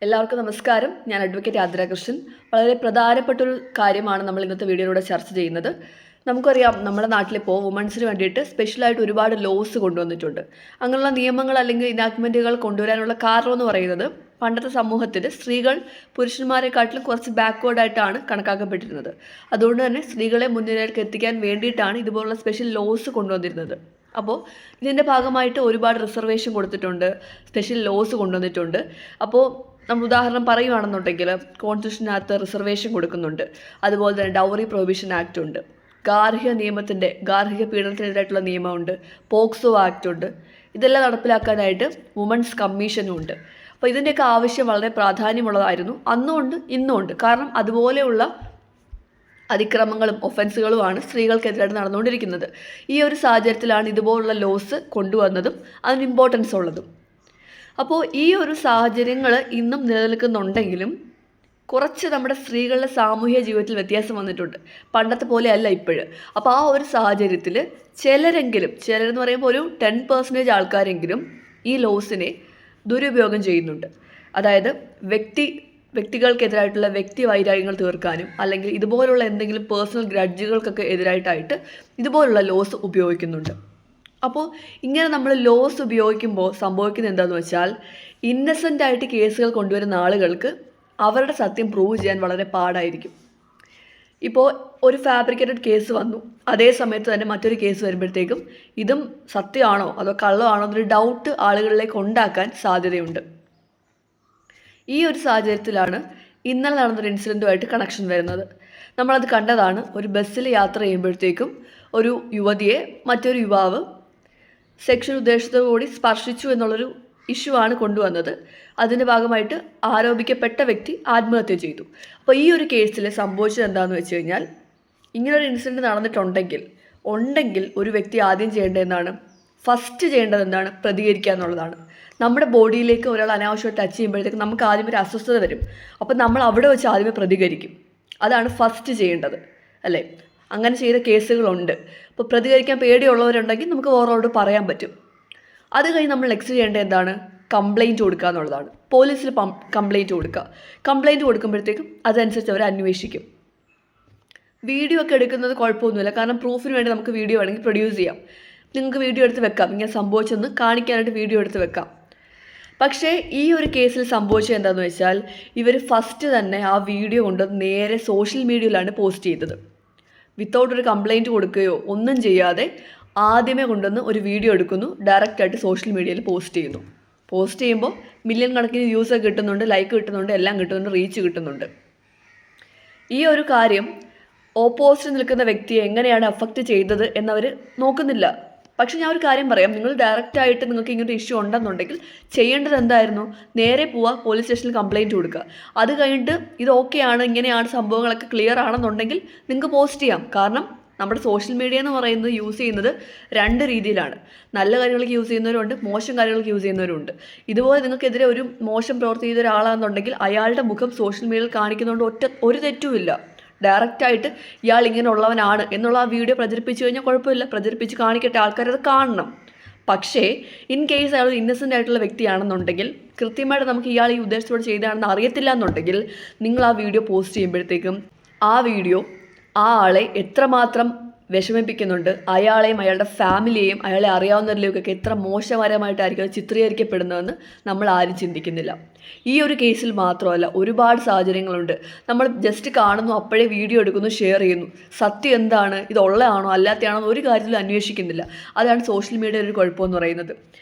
എല്ലാവർക്കും നമസ്കാരം. ഞാൻ അഡ്വക്കേറ്റ് ആതിരാകൃഷ്ണൻ. വളരെ പ്രധാനപ്പെട്ടൊരു കാര്യമാണ് നമ്മൾ ഇന്നത്തെ വീഡിയോയിലൂടെ ചർച്ച ചെയ്യുന്നത്. നമുക്കറിയാം, നമ്മുടെ നാട്ടിലിപ്പോൾ വുമൺസിന് വേണ്ടിയിട്ട് സ്പെഷ്യലായിട്ട് ഒരുപാട് ലോസ് കൊണ്ടുവന്നിട്ടുണ്ട്. അങ്ങനെയുള്ള നിയമങ്ങൾ അല്ലെങ്കിൽ ഇനാക്ട്മെൻറ്റുകൾ കൊണ്ടുവരാനുള്ള കാരണം എന്ന് പറയുന്നത് പണ്ടത്തെ സമൂഹത്തിൽ സ്ത്രീകൾ പുരുഷന്മാരെക്കാട്ടിലും കുറച്ച് ബാക്ക്വേർഡായിട്ടാണ് കണക്കാക്കപ്പെട്ടിരുന്നത്. അതുകൊണ്ട് തന്നെ സ്ത്രീകളെ മുന്നിലേക്ക് എത്തിക്കാൻ വേണ്ടിയിട്ടാണ് ഇതുപോലുള്ള സ്പെഷ്യൽ ലോസ് കൊണ്ടുവന്നിരുന്നത്. അപ്പോൾ ഇതിൻ്റെ ഭാഗമായിട്ട് ഒരുപാട് റിസർവേഷൻ കൊടുത്തിട്ടുണ്ട്, സ്പെഷ്യൽ ലോസ് കൊണ്ടുവന്നിട്ടുണ്ട്. അപ്പോൾ നമ്മൾ ഉദാഹരണം പറയുകയാണെന്നുണ്ടെങ്കിൽ കോൺസ്റ്റിറ്റ്യൂഷനകത്ത് റിസർവേഷൻ കൊടുക്കുന്നുണ്ട്. അതുപോലെ തന്നെ ഡൗറി പ്രൊഹിബിഷൻ ആക്ട് ഉണ്ട്, ഗാർഹിക പീഡനത്തിനെതിരായിട്ടുള്ള നിയമമുണ്ട്, പോക്സോ ആക്ട് ഉണ്ട്. ഇതെല്ലാം നടപ്പിലാക്കാനായിട്ട് വുമൺസ് കമ്മീഷനും ഉണ്ട്. അപ്പോൾ ഇതിൻ്റെയൊക്കെ ആവശ്യം വളരെ പ്രാധാന്യമുള്ളതായിരുന്നു അന്നുമുണ്ട് ഇന്നുമുണ്ട്. കാരണം അതുപോലെയുള്ള അതിക്രമങ്ങളും ഒഫൻസുകളുമാണ് സ്ത്രീകൾക്കെതിരായിട്ട് നടന്നുകൊണ്ടിരിക്കുന്നത്. ഈ ഒരു സാഹചര്യത്തിലാണ് ഇതുപോലുള്ള ലോസ് കൊണ്ടുവന്നതും അതിന് ഇമ്പോർട്ടൻസ് ഉള്ളതും. അപ്പോൾ ഈ ഒരു സാഹചര്യങ്ങൾ ഇന്നും നിലനിൽക്കുന്നുണ്ടെങ്കിലും കുറച്ച് നമ്മുടെ സ്ത്രീകളുടെ സാമൂഹ്യ ജീവിതത്തിൽ വ്യത്യാസം വന്നിട്ടുണ്ട്. പണ്ടത്തെ പോലെ അല്ല ഇപ്പോഴ്. അപ്പോൾ ആ ഒരു സാഹചര്യത്തിൽ ചിലരെന്ന് പറയുമ്പോൾ ഒരു 10% ആൾക്കാരെങ്കിലും ഈ ലോസിനെ ദുരുപയോഗം ചെയ്യുന്നുണ്ട്. അതായത് വ്യക്തികൾക്കെതിരായിട്ടുള്ള വ്യക്തി വൈരാഗ്യങ്ങൾ തീർക്കാനും അല്ലെങ്കിൽ ഇതുപോലുള്ള എന്തെങ്കിലും പേഴ്സണൽ ഗ്രഡ്ജുകൾക്കൊക്കെ എതിരായിട്ടായിട്ട് ഇതുപോലുള്ള ലോസ് ഉപയോഗിക്കുന്നുണ്ട്. അപ്പോൾ ഇങ്ങനെ നമ്മൾ ലോസ് ഉപയോഗിക്കുമ്പോൾ സംഭവിക്കുന്നത് എന്താണെന്ന് വെച്ചാൽ, ഇന്നസെൻ്റ് ആയിട്ട് കേസുകൾ കൊണ്ടുവരുന്ന ആളുകൾക്ക് അവരുടെ സത്യം പ്രൂവ് ചെയ്യാൻ വളരെ പാടായിരിക്കും. ഇപ്പോൾ ഒരു ഫാബ്രിക്കേറ്റഡ് കേസ് വന്നു, അതേ സമയത്ത് തന്നെ മറ്റൊരു കേസ് വരുമ്പോഴത്തേക്കും ഇതും സത്യമാണോ അതോ കള്ളമാണോ എന്നൊരു ഡൗട്ട് ആളുകളിലേക്ക് ഉണ്ടാക്കാൻ സാധ്യതയുണ്ട്. ഈ ഒരു സാഹചര്യത്തിലാണ് ഇന്നലെ നടന്നൊരു ഇൻസിഡൻറ്റുമായിട്ട് കണക്ഷൻ വരുന്നത്. നമ്മളത് കണ്ടതാണ്. ഒരു ബസ്സിൽ യാത്ര ചെയ്യുമ്പോഴത്തേക്കും ഒരു യുവതിയെ മറ്റൊരു യുവാവ് സെക്ഷൽ ഉദ്ദേശത്തോടുകൂടി സ്പർശിച്ചു എന്നുള്ളൊരു ഇഷ്യൂ ആണ് കൊണ്ടുവന്നത്. അതിൻ്റെ ഭാഗമായിട്ട് ആരോപിക്കപ്പെട്ട വ്യക്തി ആത്മഹത്യ ചെയ്തു. അപ്പോൾ ഈ ഒരു കേസിൽ സംഭവിച്ചത് എന്താണെന്ന് വെച്ച് കഴിഞ്ഞാൽ, ഇങ്ങനൊരു ഇൻസിഡൻറ്റ് നടന്നിട്ടുണ്ടെങ്കിൽ ഒരു വ്യക്തി ആദ്യം ഫസ്റ്റ് ചെയ്യേണ്ടത് എന്താണ്? പ്രതികരിക്കുക എന്നുള്ളതാണ്. നമ്മുടെ ബോഡിയിലേക്ക് ഒരാൾ അനാവശ്യമായിട്ട് ടച്ച് ചെയ്യുമ്പോഴത്തേക്ക് നമുക്ക് ആദ്യം ഒരു അസ്വസ്ഥത വരും. അപ്പോൾ നമ്മൾ അവിടെ വെച്ച് ആദ്യമേ പ്രതികരിക്കും. അതാണ് ഫസ്റ്റ് ചെയ്യേണ്ടത്, അല്ലേ? അങ്ങനെ ചെയ്ത കേസുകളുണ്ട്. അപ്പോൾ പ്രതികരിക്കാൻ പേടിയുള്ളവരുണ്ടെങ്കിൽ നമുക്ക് ഓരോട് പറയാൻ പറ്റും. അത് കഴിഞ്ഞ് നമ്മൾ നെക്സ്റ്റ് ചെയ്യേണ്ടത് എന്താണ്? കംപ്ലയിൻറ്റ് കൊടുക്കുക എന്നുള്ളതാണ്. പോലീസിൽ കംപ്ലയിൻറ്റ് കൊടുക്കുക. കംപ്ലയിൻറ്റ് കൊടുക്കുമ്പോഴത്തേക്കും അതനുസരിച്ച് അവർ അന്വേഷിക്കും. വീഡിയോ ഒക്കെ എടുക്കുന്നത് കുഴപ്പമൊന്നുമില്ല, കാരണം പ്രൂഫിന് വേണ്ടി നമുക്ക് വീഡിയോ വേണമെങ്കിൽ പ്രൊഡ്യൂസ് ചെയ്യാം. നിങ്ങൾക്ക് വീഡിയോ എടുത്ത് വെക്കാം, ഇങ്ങനെ സംഭവിച്ചെന്ന് കാണിക്കാനായിട്ട് വീഡിയോ എടുത്ത് വെക്കാം. പക്ഷേ ഈ ഒരു കേസിൽ സംഭവിച്ചത് എന്താണെന്ന് വെച്ചാൽ, ഇവർ ഫസ്റ്റ് തന്നെ ആ വീഡിയോ കൊണ്ട് നേരെ സോഷ്യൽ മീഡിയയിലാണ് പോസ്റ്റ് ചെയ്തത്. വിത്തൗട്ട് ഒരു കംപ്ലയിൻറ്റ് കൊടുക്കുകയോ ഒന്നും ചെയ്യാതെ ആദ്യമേ കൊണ്ടുവന്ന് ഒരു വീഡിയോ എടുക്കുന്നു, ഡയറക്റ്റായിട്ട് സോഷ്യൽ മീഡിയയിൽ പോസ്റ്റ് ചെയ്യുന്നു. പോസ്റ്റ് ചെയ്യുമ്പോൾ മില്യൺ കണക്കിന് വ്യൂസ് കിട്ടുന്നുണ്ട്, ലൈക്ക് കിട്ടുന്നുണ്ട്, എല്ലാം കിട്ടുന്നുണ്ട്, റീച്ച് കിട്ടുന്നുണ്ട്. ഈ ഒരു കാര്യം ഓപ്പോസിറ്റ് നിൽക്കുന്ന വ്യക്തിയെ എങ്ങനെയാണ് അഫക്റ്റ് ചെയ്തത് എന്നവർ നോക്കുന്നില്ല. പക്ഷേ ഞാൻ ഒരു കാര്യം പറയാം, നിങ്ങൾ ഡയറക്റ്റായിട്ട് നിങ്ങൾക്ക് ഇങ്ങനൊരു ഇഷ്യൂ ഉണ്ടെന്നുണ്ടെങ്കിൽ ചെയ്യേണ്ടത് എന്തായിരുന്നു? നേരെ പോവുക, പോലീസ് സ്റ്റേഷനിൽ കംപ്ലയിൻറ്റ് കൊടുക്കുക. അത് കഴിഞ്ഞിട്ട് ഇത് ഓക്കെയാണ്, ഇങ്ങനെയാണ് സംഭവങ്ങളൊക്കെ ക്ലിയർ ആണെന്നുണ്ടെങ്കിൽ നിങ്ങൾക്ക് പോസ്റ്റ് ചെയ്യാം. കാരണം നമ്മുടെ സോഷ്യൽ മീഡിയ എന്ന് പറയുന്നത് യൂസ് ചെയ്യുന്നത് രണ്ട് രീതിയിലാണ്. നല്ല കാര്യങ്ങൾക്ക് യൂസ് ചെയ്യുന്നവരുണ്ട്, മോശം കാര്യങ്ങൾക്ക് യൂസ് ചെയ്യുന്നവരുണ്ട്. ഇതുപോലെ നിങ്ങൾക്കെതിരെ ഒരു മോശം പ്രവൃത്തി ചെയ്ത ഒരാളാണെന്നുണ്ടെങ്കിൽ അയാളുടെ മുഖം സോഷ്യൽ മീഡിയയിൽ കാണിക്കുന്നതുകൊണ്ട് ഒരു തെറ്റുമില്ല. ഡയറക്റ്റായിട്ട് ഇയാൾ ഇങ്ങനെ ഉള്ളവനാണ് എന്നുള്ള ആ വീഡിയോ പ്രചരിപ്പിച്ചു കഴിഞ്ഞാൽ കുഴപ്പമില്ല, പ്രചരിപ്പിച്ച് കാണിക്കട്ടെ, ആൾക്കാരത് കാണണം. പക്ഷേ ഇൻ കേസ് അയാൾ ഇന്നസെൻ്റ് ആയിട്ടുള്ള വ്യക്തിയാണെന്നുണ്ടെങ്കിൽ, കൃത്യമായിട്ട് നമുക്ക് ഇയാൾ ഈ ഉദ്ദേശത്തോടെ ചെയ്തതാണെന്ന് അറിയത്തില്ല എന്നുണ്ടെങ്കിൽ, നിങ്ങൾ ആ വീഡിയോ പോസ്റ്റ് ചെയ്യുമ്പോഴത്തേക്കും ആ വീഡിയോ ആ ആളെ എത്രമാത്രം വിഷമിപ്പിക്കുന്നുണ്ട്, അയാളെയും അയാളുടെ ഫാമിലിയെയും അയാളെ അറിയാവുന്നവരിലേക്കൊക്കെ എത്ര മോശകരമായിട്ടായിരിക്കും അത് ചിത്രീകരിക്കപ്പെടുന്നതെന്ന് നമ്മൾ ആരും ചിന്തിക്കുന്നില്ല. ഈ ഒരു കേസിൽ മാത്രമല്ല, ഒരുപാട് സാഹചര്യങ്ങളുണ്ട്. നമ്മൾ ജസ്റ്റ് കാണുന്നു, അപ്പോഴേ വീഡിയോ എടുക്കുന്നു, ഷെയർ ചെയ്യുന്നു. സത്യം എന്താണ്, ഇതുള്ളതാണോ അല്ലാത്തയാണോ എന്ന് ഒരു കാര്യത്തിലും അന്വേഷിക്കുന്നില്ല. അതാണ് സോഷ്യൽ മീഡിയയുടെ ഒരു കുഴപ്പമെന്ന് പറയുന്നത്.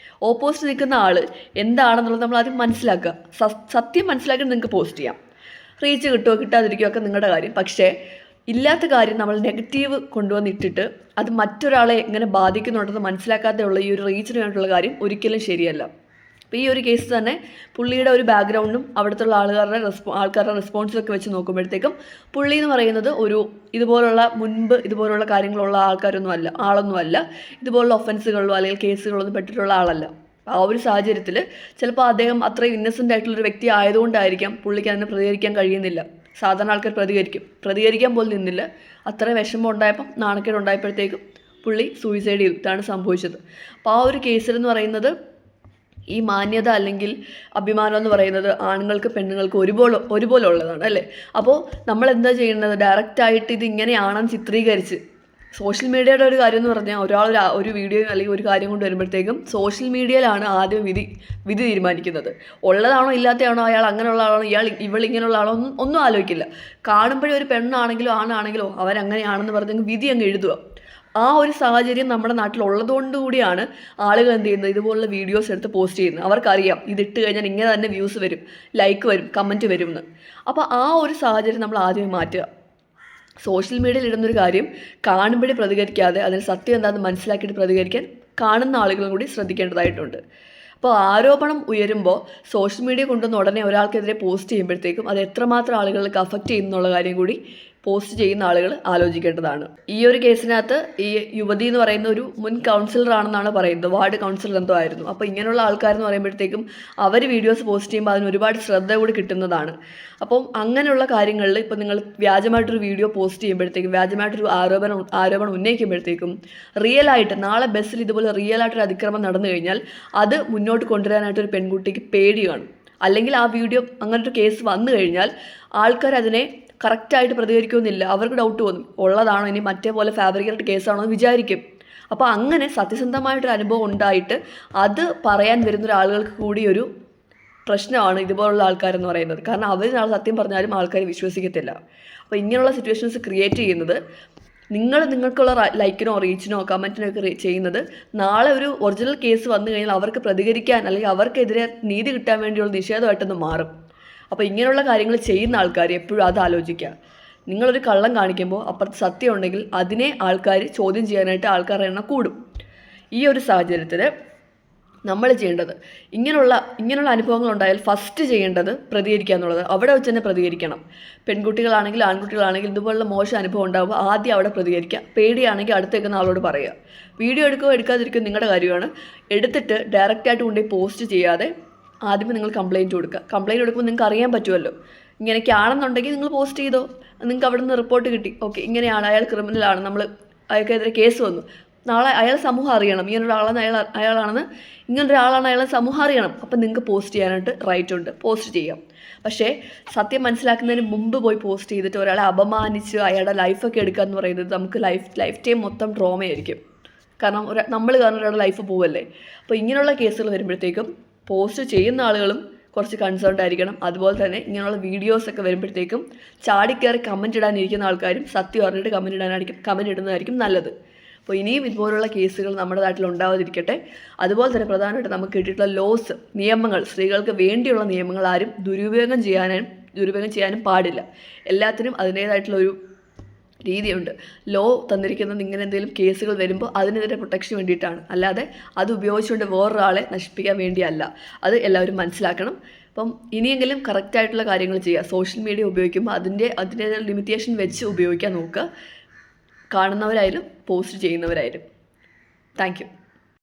ഓപ്പോസിറ്റ് നിൽക്കുന്ന ആൾ എന്താണെന്നുള്ളത് നമ്മൾ ആദ്യം മനസ്സിലാക്കുക. സത്യം മനസ്സിലാക്കി നിങ്ങൾക്ക് പോസ്റ്റ് ചെയ്യാം. റീച്ച് കിട്ടുമോ കിട്ടാതിരിക്കുമോ ഒക്കെ നിങ്ങളുടെ കാര്യം. പക്ഷേ ഇല്ലാത്ത കാര്യം നമ്മൾ നെഗറ്റീവ് കൊണ്ടുവന്നിട്ടിട്ട് അത് മറ്റൊരാളെ എങ്ങനെ ബാധിക്കുന്നുണ്ടെന്ന് മനസ്സിലാക്കാതെയുള്ള ഈ ഒരു റീച്ചിന് വേണ്ടിയിട്ടുള്ള കാര്യം ഒരിക്കലും ശരിയല്ല. അപ്പോൾ ഈ ഒരു കേസ് തന്നെ പുള്ളിയുടെ ഒരു ബാക്ക്ഗ്രൗണ്ടും അവിടുത്തെ ആൾക്കാരുടെ റെസ്പോൺസൊക്കെ വെച്ച് നോക്കുമ്പോഴത്തേക്കും പുള്ളി എന്ന് പറയുന്നത് മുൻപ് ഇതുപോലുള്ള കാര്യങ്ങളുള്ള ആളൊന്നുമല്ല, ഇതുപോലുള്ള ഒഫൻസുകളിലോ അല്ലെങ്കിൽ കേസുകളൊന്നും പെട്ടിട്ടുള്ള ആളല്ല. ആ ഒരു സാഹചര്യത്തിൽ ചിലപ്പോൾ അദ്ദേഹം അത്രയും ഇന്നസെൻ്റ് ആയിട്ടുള്ളൊരു വ്യക്തി ആയതുകൊണ്ടായിരിക്കാം പുള്ളിക്ക് അതിനെ പ്രതികരിക്കാൻ കഴിയുന്നില്ല. സാധാരണ ആൾക്കാർ പ്രതികരിക്കാൻ പോലും നിന്നില്ല. അത്ര വിഷമം ഉണ്ടായപ്പം, നാണക്കേട് ഉണ്ടായപ്പോഴത്തേക്കും പുള്ളി സൂയിസൈഡ് ചെയ്തു. ഇതാണ് സംഭവിച്ചത്. അപ്പോൾ ആ ഒരു കേസിലെന്ന് പറയുന്നത് ഈ മാന്യത അല്ലെങ്കിൽ അഭിമാനം എന്ന് പറയുന്നത് ആണുങ്ങൾക്ക് പെണ്ണുങ്ങൾക്ക് ഒരുപോലെ ഉള്ളതാണ് അല്ലേ. അപ്പോൾ നമ്മൾ എന്താ ചെയ്യുന്നത്, ഡയറക്റ്റായിട്ട് ഇത് ഇങ്ങനെയാണെന്ന് ചിത്രീകരിച്ച് സോഷ്യൽ മീഡിയയുടെ ഒരു കാര്യം എന്ന് പറഞ്ഞാൽ ഒരു വീഡിയോ അല്ലെങ്കിൽ ഒരു കാര്യം കൊണ്ട് വരുമ്പോഴത്തേക്കും സോഷ്യൽ മീഡിയയിലാണ് ആദ്യം വിധി തീരുമാനിക്കുന്നത്. ഉള്ളതാണോ ഇല്ലാത്തതാണോ, അയാൾ അങ്ങനെയുള്ള ആളാണോ, ഇവളിങ്ങനെയുള്ള ആളോ ഒന്നും ആലോചിക്കില്ല. കാണുമ്പോഴേ ഒരു പെണ്ണാണെങ്കിലോ ആണാണെങ്കിലോ അവരങ്ങനെയാണെന്ന് പറഞ്ഞെങ്കിൽ വിധി അങ്ങ് എഴുതുക. ആ ഒരു സാഹചര്യം നമ്മുടെ നാട്ടിലുള്ളതുകൊണ്ട് കൂടിയാണ് ആളുകൾ എന്ത് ചെയ്യുന്നത്, ഇതുപോലുള്ള വീഡിയോസ് എടുത്ത് പോസ്റ്റ് ചെയ്യുന്നത്. അവർക്കറിയാം ഇതിട്ട് കഴിഞ്ഞാൽ ഇങ്ങനെ തന്നെ വ്യൂസ് വരും, ലൈക്ക് വരും, കമൻറ്റ് വരും എന്ന്. അപ്പോൾ ആ ഒരു സാഹചര്യം നമ്മൾ ആദ്യമേ മാറ്റുക. സോഷ്യൽ മീഡിയയിൽ ഇടുന്നൊരു കാര്യം കാണുമ്പോഴേ പ്രതികരിക്കാതെ അതിന് സത്യം എന്താണെന്ന് മനസ്സിലാക്കിയിട്ട് പ്രതികരിക്കാൻ കാണുന്ന ആളുകളും കൂടി ശ്രദ്ധിക്കേണ്ടതായിട്ടുണ്ട്. അപ്പോൾ ആരോപണം ഉയരുമ്പോൾ സോഷ്യൽ മീഡിയ കൊണ്ടുവന്ന് ഉടനെ ഒരാൾക്കെതിരെ പോസ്റ്റ് ചെയ്യുമ്പോഴത്തേക്കും അത് എത്രമാത്രം ആളുകൾക്ക് അഫക്റ്റ് ചെയ്യുന്നുള്ള കാര്യം കൂടി പോസ്റ്റ് ചെയ്യുന്ന ആളുകൾ ആലോചിക്കേണ്ടതാണ്. ഈ ഒരു കേസിനകത്ത് ഈ യുവതി എന്ന് പറയുന്ന ഒരു മുൻ കൗൺസിലറാണെന്നാണ് പറയുന്നത്, വാർഡ് കൗൺസിലർ എന്തോ ആയിരുന്നു. അപ്പോൾ ഇങ്ങനെയുള്ള ആൾക്കാരെന്ന് പറയുമ്പോഴത്തേക്കും അവർ വീഡിയോസ് പോസ്റ്റ് ചെയ്യുമ്പോൾ അതിന് ഒരുപാട് ശ്രദ്ധ കൂടി കിട്ടുന്നതാണ്. അപ്പം അങ്ങനെയുള്ള കാര്യങ്ങളിൽ ഇപ്പോൾ നിങ്ങൾ വ്യാജമായിട്ടൊരു വീഡിയോ പോസ്റ്റ് ചെയ്യുമ്പോഴത്തേക്കും, വ്യാജമായിട്ടൊരു ആരോപണം ഉന്നയിക്കുമ്പോഴത്തേക്കും റിയലായിട്ട് നാളെ ബസ്സിൽ ഇതുപോലെ റിയലായിട്ടൊരു അതിക്രമം നടന്നു കഴിഞ്ഞാൽ അത് മുന്നോട്ട് കൊണ്ടുവരാനായിട്ടൊരു പെൺകുട്ടിക്ക് പേടി കാണും. അല്ലെങ്കിൽ ആ വീഡിയോ അങ്ങനൊരു കേസ് വന്നു കഴിഞ്ഞാൽ ആൾക്കാർ അതിനെ കറക്റ്റായിട്ട് പ്രതികരിക്കുമെന്നില്ല, അവർക്ക് ഡൗട്ട് തോന്നും, ഉള്ളതാണോ ഇനി മറ്റേ പോലെ ഫാബ്രിക്കേറ്റഡ് കേസാണോ എന്ന് വിചാരിക്കും. അപ്പോൾ അങ്ങനെ സത്യസന്ധമായിട്ടൊരു അനുഭവം ഉണ്ടായിട്ട് അത് പറയാൻ വരുന്ന ഒരാളുകൾക്ക് കൂടി ഒരു പ്രശ്നമാണ് ഇതുപോലുള്ള ആൾക്കാരെന്ന് പറയുന്നത്. കാരണം അവർ നാളെ സത്യം പറഞ്ഞാലും ആൾക്കാർ വിശ്വസിക്കത്തില്ല. അപ്പോൾ ഇങ്ങനെയുള്ള സിറ്റുവേഷൻസ് ക്രിയേറ്റ് ചെയ്യുന്നത് നിങ്ങൾക്കുള്ള ലൈക്കിനോ റീച്ചിനോ കമൻറ്റിനോ ഒക്കെ ചെയ്യുന്നത് നാളെ ഒരു ഒറിജിനൽ കേസ് വന്നു കഴിഞ്ഞാൽ അവർക്ക് പ്രതികരിക്കാൻ അല്ലെങ്കിൽ അവർക്കെതിരെ നീതി കിട്ടാൻ വേണ്ടിയുള്ള നിഷേധമായിട്ടൊന്ന് മാറും. അപ്പോൾ ഇങ്ങനെയുള്ള കാര്യങ്ങൾ ചെയ്യുന്ന ആൾക്കാർ എപ്പോഴും അത് ആലോചിക്കുക. നിങ്ങളൊരു കള്ളം കാണിക്കുമ്പോൾ അപ്പുറത്ത് സത്യം ഉണ്ടെങ്കിൽ അതിനെ ആൾക്കാർ ചോദ്യം ചെയ്യാനായിട്ട് ആൾക്കാരുടെ എണ്ണം കൂടും. ഈ ഒരു സാഹചര്യത്തിൽ നമ്മൾ ചെയ്യേണ്ടത് ഇങ്ങനെയുള്ള അനുഭവങ്ങൾ ഉണ്ടായാൽ ഫസ്റ്റ് ചെയ്യേണ്ടത് പ്രതികരിക്കുക എന്നുള്ളത്. അവിടെ വെച്ച് തന്നെ പ്രതികരിക്കണം. പെൺകുട്ടികളാണെങ്കിലും ആൺകുട്ടികളാണെങ്കിലും ഇതുപോലുള്ള മോശം അനുഭവം ഉണ്ടാകുമ്പോൾ ആദ്യം അവിടെ പ്രതികരിക്കുക. പേടിയാണെങ്കിൽ അടുത്തേക്കുന്ന ആളോട് പറയുക. വീഡിയോ എടുക്കുകയോ എടുക്കാതിരിക്കുകയോ നിങ്ങളുടെ കാര്യമാണ്. എടുത്തിട്ട് ഡയറക്റ്റായിട്ട് കൊണ്ടുപോയി പോസ്റ്റ് ചെയ്യാതെ ആദ്യമേ നിങ്ങൾ കംപ്ലയിൻറ്റ് കൊടുക്കുക. കംപ്ലയിൻറ്റ് കൊടുക്കുമ്പോൾ നിങ്ങൾക്ക് അറിയാൻ പറ്റുമല്ലോ, ഇങ്ങനെയൊക്കെ ആണെന്നുണ്ടെങ്കിൽ നിങ്ങൾ പോസ്റ്റ് ചെയ്തോ. നിങ്ങൾക്ക് അവിടെ നിന്ന് റിപ്പോർട്ട് കിട്ടി, ഓക്കെ ഇങ്ങനെയാണ്, അയാൾ ക്രിമിനലാണ്, നമ്മൾ അയാൾക്കെതിരെ കേസ് വന്നു. നാളെ അയാൾ സമൂഹം അറിയണം ഇങ്ങനൊരാളാണ് അയാളാണെന്ന്, ഇങ്ങനൊരാളാണ് അയാളെ സമൂഹം അറിയണം. അപ്പം നിങ്ങൾക്ക് പോസ്റ്റ് ചെയ്യാനായിട്ട് റൈറ്റ് ഉണ്ട്, പോസ്റ്റ് ചെയ്യാം. പക്ഷേ സത്യം മനസ്സിലാക്കുന്നതിന് മുമ്പ് പോയി പോസ്റ്റ് ചെയ്തിട്ട് ഒരാളെ അപമാനിച്ച് അയാളുടെ ലൈഫൊക്കെ എടുക്കുക എന്ന് പറയുന്നത് നമുക്ക് ലൈഫ് ടൈം മൊത്തം ട്രോമയായിരിക്കും. കാരണം നമ്മൾ കാരണം ഒരാളുടെ ലൈഫ് പോവല്ലേ. അപ്പോൾ ഇങ്ങനെയുള്ള കേസുകൾ വരുമ്പോഴത്തേക്കും പോസ്റ്റ് ചെയ്യുന്ന ആളുകളും കുറച്ച് കൺസേൺഡ് ആയിരിക്കണം. അതുപോലെ തന്നെ ഇങ്ങനെയുള്ള വീഡിയോസൊക്കെ വരുമ്പോഴത്തേക്കും ചാടിക്കയറി കമൻറ്റ് ഇടാനിരിക്കുന്ന ആൾക്കാരും സത്യം അറിഞ്ഞിട്ട് കമൻറ്റ് ഇടുന്നതായിരിക്കും നല്ലത്. അപ്പോൾ ഇനിയും ഇതുപോലുള്ള കേസുകൾ നമ്മുടെ നാട്ടിൽ ഉണ്ടാവാതിരിക്കട്ടെ. അതുപോലെ തന്നെ പ്രധാനമായിട്ട് നമുക്ക് കിട്ടിയിട്ടുള്ള നിയമങ്ങൾ, സ്ത്രീകൾക്ക് വേണ്ടിയുള്ള നിയമങ്ങൾ ആരും ദുരുപയോഗം ചെയ്യാനും പാടില്ല. എല്ലാത്തിനും അതിൻ്റേതായിട്ടുള്ളൊരു രീതിയുണ്ട്. ലോ തന്നിരിക്കുന്നത് ഇങ്ങനെ എന്തെങ്കിലും കേസുകൾ വരുമ്പോൾ അതിനെതിരെ പ്രൊട്ടക്ഷന് വേണ്ടിയിട്ടാണ്, അല്ലാതെ അത് ഉപയോഗിച്ചുകൊണ്ട് വേറൊരാളെ നശിപ്പിക്കാൻ വേണ്ടിയല്ല. അത് എല്ലാവരും മനസ്സിലാക്കണം. അപ്പം ഇനിയെങ്കിലും കറക്റ്റായിട്ടുള്ള കാര്യങ്ങൾ ചെയ്യുക. സോഷ്യൽ മീഡിയ ഉപയോഗിക്കുമ്പോൾ അതിൻ്റേതായ ലിമിറ്റേഷൻ വെച്ച് ഉപയോഗിക്കാൻ നോക്കുക. കാണുന്നവരായാലും പോസ്റ്റ് ചെയ്യുന്നവരായാലും. Thank U.